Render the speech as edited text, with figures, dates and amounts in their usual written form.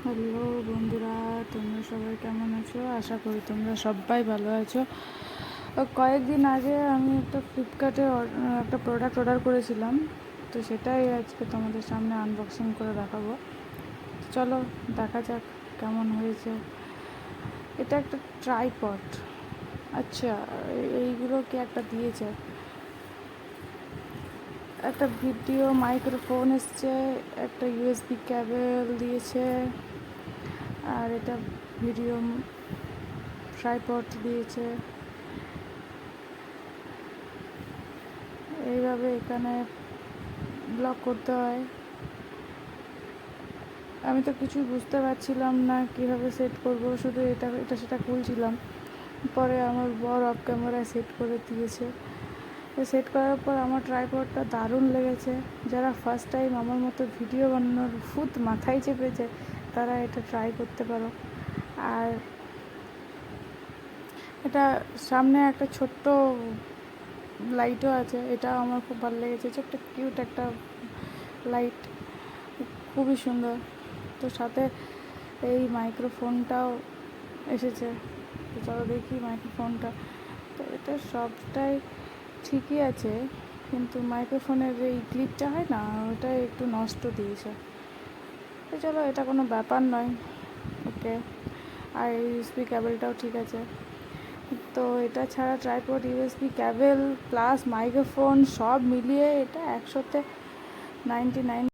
Hello বন্ধুরা, তোমরা সবাই কেমন আছো? আশা করি তোমরা সবাই ভালো আছো। কয়েকদিন আগে আমি একটা ফ্লিপকার্টে একটা প্রোডাক্ট অর্ডার করেছিলাম, তো সেটাই আজকে তোমাদের সামনে আনবক্সিং করে দেখাবো। চলো দেখা যাক কেমন হয়েছে। এটা একটা ট্রাইপড। আচ্ছা, এইগুলো কি একটা দিয়েছে, একটা ভিডিও মাইক্রোফোন এসছে, একটা ইউএসবি ক্যাবেল দিয়েছে, আর এটা ভিডিও ট্রাইপড দিয়েছে। এইভাবে এখানে ব্লক করতে হয়। আমি তো কিছুই বুঝতে পারছিলাম না কীভাবে সেট করব, শুধু এটা সেটা খুলছিলাম। পরে আমার বর অফ ক্যামেরায় সেট করে দিয়েছে। সেট করার পর আমার ট্রাইপডটা দারুণ লেগেছে। যারা ফার্স্ট টাইম আমার মতো ভিডিও বানানোর ফুট মাথায় চেপেছে তারা এটা ট্রাই করতে পারো। আর এটা সামনে একটা ছোট্ট লাইটও আছে, এটা আমার খুব ভালো লেগেছে। ছোট্ট কিউট একটা লাইট, খুবই সুন্দর। তো সাথে এই মাইক্রোফোনটাও এসেছে। তো চলো দেখি মাইক্রোফোনটা। তো এটা সবটাই ঠিকই আছে, কিন্তু মাইক্রোফোনের এই ক্লিপটা হয় না, ওটাই একটু নষ্ট দিয়েছে। তো চলো, এটা কোনো ব্যাপার নয়, ওকে। আর ইউএসবি ক্যাবেলটাও ঠিক আছে। তো এটা ছাড়া tripod, USB cable plus microphone সব মিলিয়ে এটা 100-তে 99।